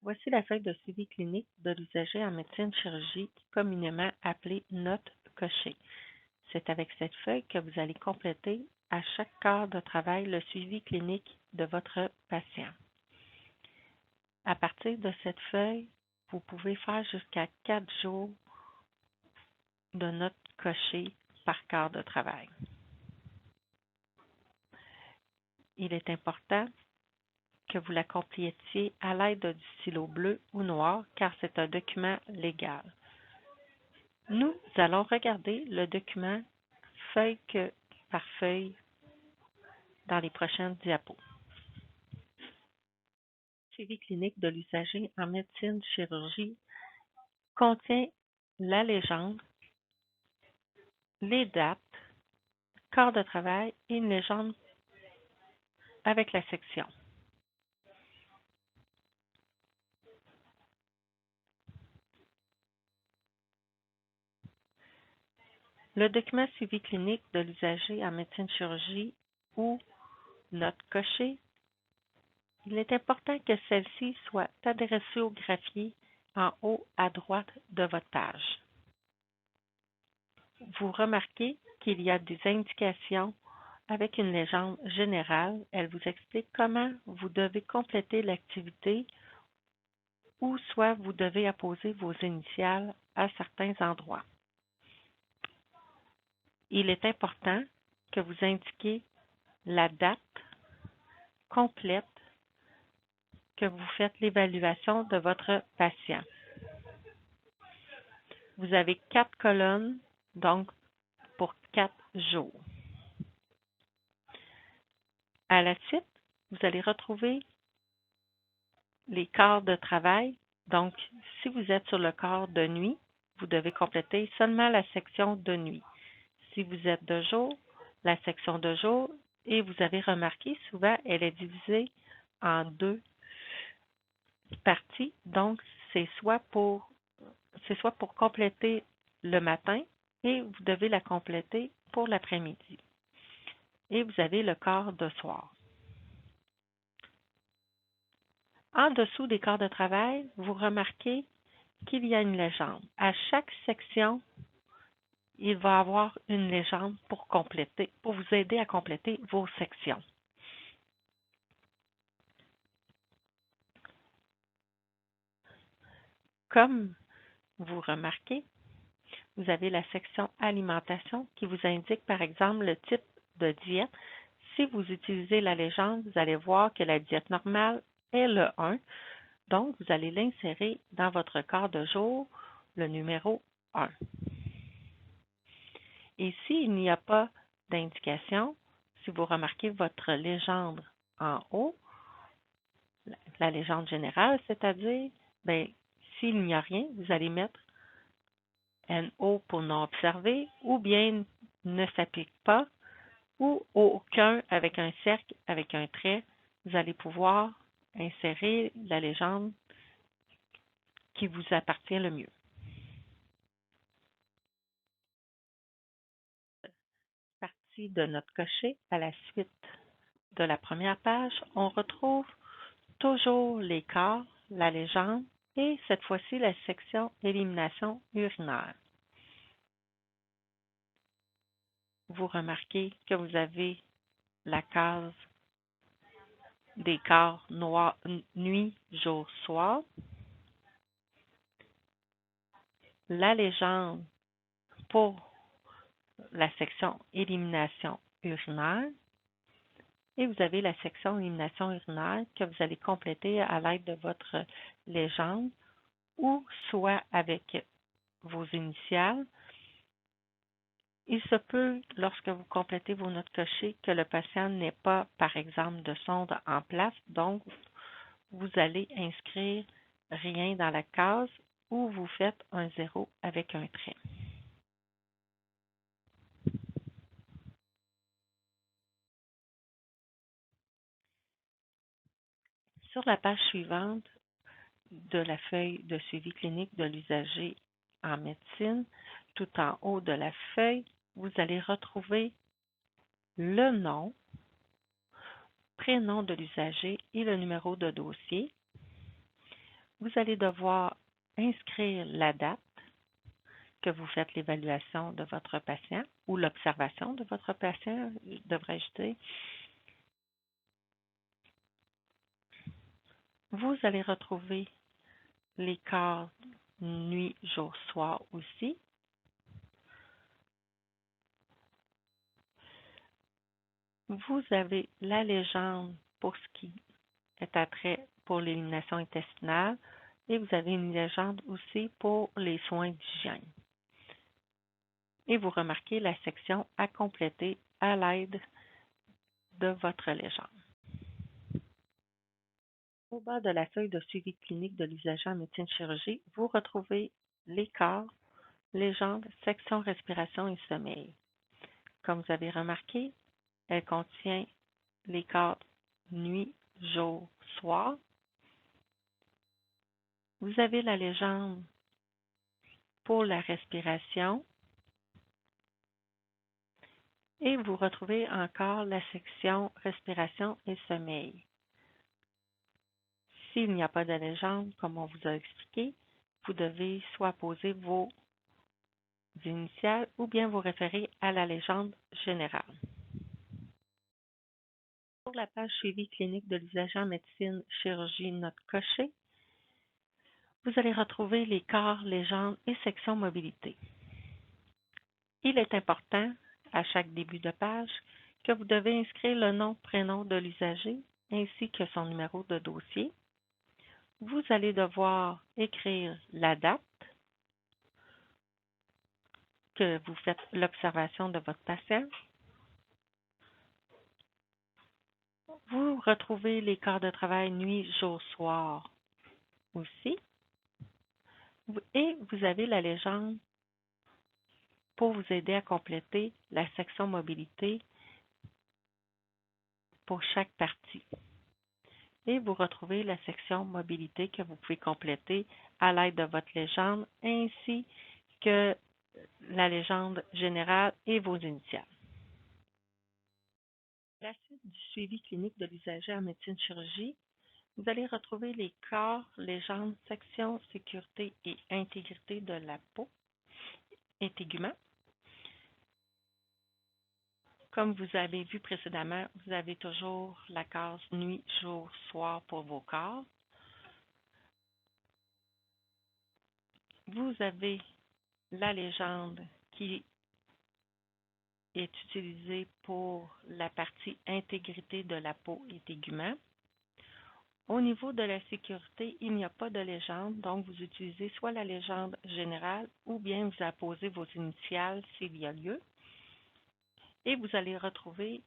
Voici la feuille de suivi clinique de l'usager en médecine-chirurgie, communément appelée note cochée. C'est avec cette feuille que vous allez compléter à chaque quart de travail le suivi clinique de votre patient. À partir de cette feuille, vous pouvez faire jusqu'à 4 jours de notes cochées par quart de travail. Il est important que vous la complétiez à l'aide du stylo bleu ou noir car c'est un document légal. Nous allons regarder le document feuille par feuille dans les prochaines diapos. Suivi clinique de l'usager en médecine-chirurgie contient la légende, les dates, corps de travail et une légende avec la section. Le document suivi clinique de l'usager en médecine-chirurgie ou note cochée, il est important que celle-ci soit adressée au greffier en haut à droite de votre page. Vous remarquez qu'il y a des indications avec une légende générale. Elle vous explique comment vous devez compléter l'activité ou soit vous devez apposer vos initiales à certains endroits. Il est important que vous indiquiez la date complète que vous faites l'évaluation de votre patient. Vous avez 4 colonnes, donc pour 4 jours. À la suite, vous allez retrouver les quarts de travail. Donc, si vous êtes sur le quart de nuit, vous devez compléter seulement la section de nuit. Si vous êtes de jour, la section de jour, et vous avez remarqué, souvent, elle est divisée en 2 parties. Donc, c'est soit pour compléter le matin et vous devez la compléter pour l'après-midi. Et vous avez le quart de soir. En dessous des quarts de travail, vous remarquez qu'il y a une légende. À chaque section, il va y avoir une légende pour vous aider à compléter vos sections. Comme vous remarquez, vous avez la section alimentation qui vous indique par exemple le type de diète. Si vous utilisez la légende, vous allez voir que la diète normale est le 1. Donc, vous allez l'insérer dans votre quart de jour, le numéro 1. Et s'il n'y a pas d'indication, si vous remarquez votre légende en haut, la légende générale, c'est-à-dire, s'il n'y a rien, vous allez mettre NO pour non observé, ou bien ne s'applique pas, ou aucun avec un cercle, avec un trait. Vous allez pouvoir insérer la légende qui vous appartient le mieux. Partie de notre cocher, à la suite de la première page, on retrouve toujours les quarts, la légende et cette fois-ci la section élimination urinaire. Vous remarquez que vous avez la case des quarts noir, nuit, jour, soir. La légende pour la section élimination urinaire. Et vous avez la section élimination urinaire que vous allez compléter à l'aide de votre légende ou soit avec vos initiales. Il se peut, lorsque vous complétez vos notes cochées, que le patient n'ait pas, par exemple, de sonde en place. Donc, vous allez inscrire rien dans la case ou vous faites un 0 avec un trait. Sur la page suivante de la feuille de suivi clinique de l'usager en médecine, tout en haut de la feuille, vous allez retrouver le nom, prénom de l'usager et le numéro de dossier. Vous allez devoir inscrire la date que vous faites l'évaluation de votre patient ou l'observation de votre patient, devrais-je dire. Vous allez retrouver les quarts nuit, jour, soir aussi. Vous avez la légende pour ce qui est attrait pour l'élimination intestinale et vous avez une légende aussi pour les soins d'hygiène. Et vous remarquez la section à compléter à l'aide de votre légende. Au bas de la feuille de suivi clinique de l'usager en médecine chirurgie, vous retrouvez les corps, légende, section respiration et sommeil. Comme vous avez remarqué, elle contient les cadres nuit, jour, soir. Vous avez la légende pour la respiration et vous retrouvez encore la section respiration et sommeil. S'il n'y a pas de légende, comme on vous a expliqué, vous devez soit poser vos initiales ou bien vous référer à la légende générale. Sur la page suivi clinique de l'usager en médecine chirurgie note cochée, vous allez retrouver les corps, légendes et sections mobilité. Il est important, à chaque début de page, que vous devez inscrire le nom, prénom de l'usager ainsi que son numéro de dossier. Vous allez devoir écrire la date que vous faites l'observation de votre patient. Vous retrouvez les quarts de travail nuit, jour, soir aussi. Et vous avez la légende pour vous aider à compléter la section mobilité pour chaque partie. Et vous retrouvez la section mobilité que vous pouvez compléter à l'aide de votre légende ainsi que la légende générale et vos initiales. À la suite du suivi clinique de l'usager en médecine chirurgie, vous allez retrouver les corps, légendes, section, sécurité et intégrité de la peau, intéguments. Comme vous avez vu précédemment, vous avez toujours la case nuit, jour, soir pour vos corps. Vous avez la légende qui est utilisée pour la partie intégrité de la peau et téguments. Au niveau de la sécurité, il n'y a pas de légende, donc vous utilisez soit la légende générale ou bien vous apposez vos initiales s'il y a lieu. Et vous allez retrouver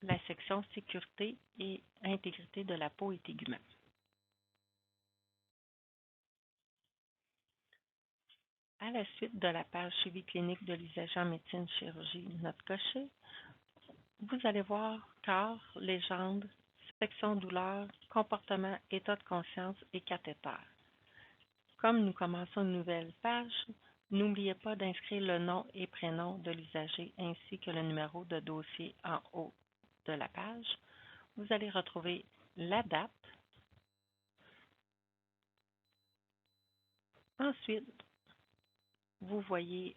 la section sécurité et intégrité de la peau et téguments. À la suite de la page suivi clinique de l'usager en médecine chirurgie note cochée, vous allez voir corps, légende, section douleur, comportement, état de conscience et cathéter. Comme nous commençons une nouvelle page, n'oubliez pas d'inscrire le nom et prénom de l'usager ainsi que le numéro de dossier en haut de la page. Vous allez retrouver la date. Ensuite, vous voyez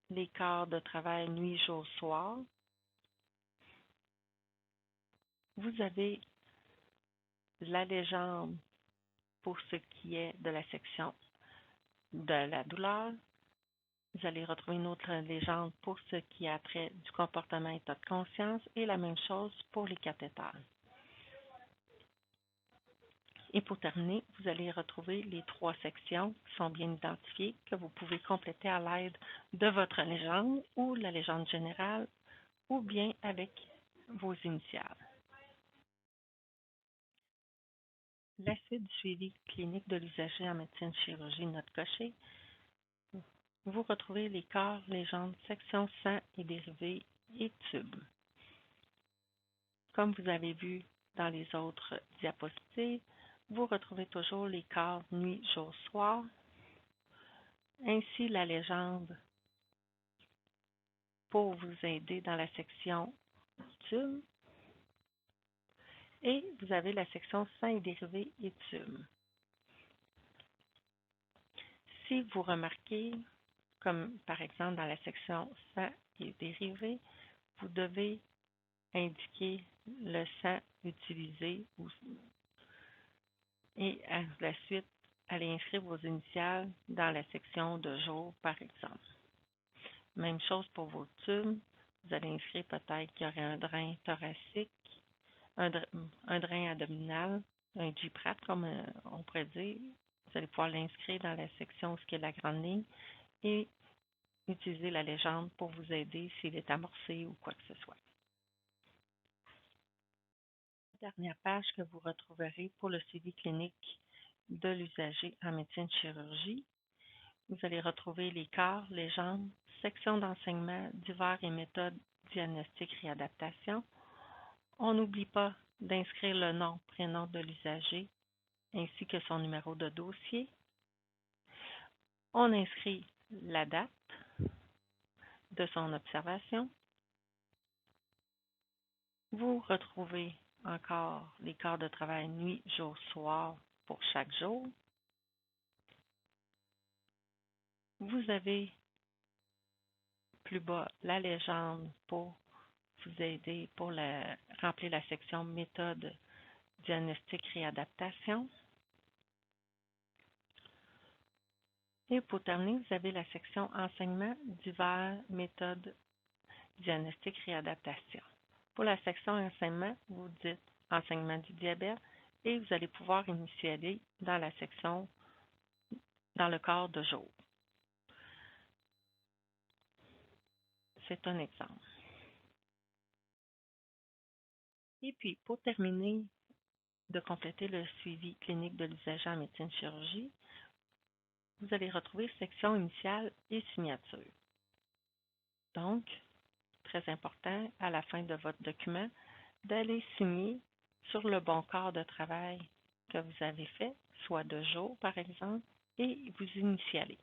les quarts de travail nuit, jour, soir. Vous avez la légende pour ce qui est de la section de la douleur. Vous allez retrouver une autre légende pour ce qui a trait du comportement et état de conscience et la même chose pour les cathéters. Et pour terminer, vous allez retrouver les trois sections qui sont bien identifiées que vous pouvez compléter à l'aide de votre légende ou la légende générale ou bien avec vos initiales. La suite du suivi clinique de l'usager en médecine chirurgie note cochée, vous retrouvez les corps, légendes, sections sang et dérivés et tubes. Comme vous avez vu dans les autres diapositives, vous retrouvez toujours les corps nuit, jour, soir, ainsi la légende pour vous aider dans la section tubes. Et vous avez la section sang et dérivés et tubes. Si vous remarquez, comme par exemple dans la section sang et dérivés, vous devez indiquer le sang utilisé et à la suite, allez inscrire vos initiales dans la section de jour, par exemple. Même chose pour vos tubes. Vous allez inscrire peut-être qu'il y aurait un drain thoracique, un drain abdominal, un GPRAT, comme on pourrait dire. Vous allez pouvoir l'inscrire dans la section ce qui est la grande ligne et utiliser la légende pour vous aider s'il est amorcé ou quoi que ce soit. La dernière page que vous retrouverez pour le suivi clinique de l'usager en médecine chirurgie. Vous allez retrouver les corps, légendes, section d'enseignement, divers et méthodes diagnostiques réadaptation. On n'oublie pas d'inscrire le nom, prénom de l'usager ainsi que son numéro de dossier. On inscrit la date de son observation. Vous retrouvez encore les quarts de travail nuit, jour, soir pour chaque jour. Vous avez plus bas la légende pour vous aider pour remplir la section méthode diagnostic réadaptation. Et pour terminer, vous avez la section enseignement divers méthodes diagnostic réadaptation. Pour la section enseignement, vous dites enseignement du diabète et vous allez pouvoir initialiser dans la section dans le quart de jour. C'est un exemple. Et puis, pour terminer de compléter le suivi clinique de l'usager en médecine chirurgie, vous allez retrouver section initiale et signature. Donc, très important, à la fin de votre document, d'aller signer sur le bon corps de travail que vous avez fait, soit de jour par exemple, et vous initialez.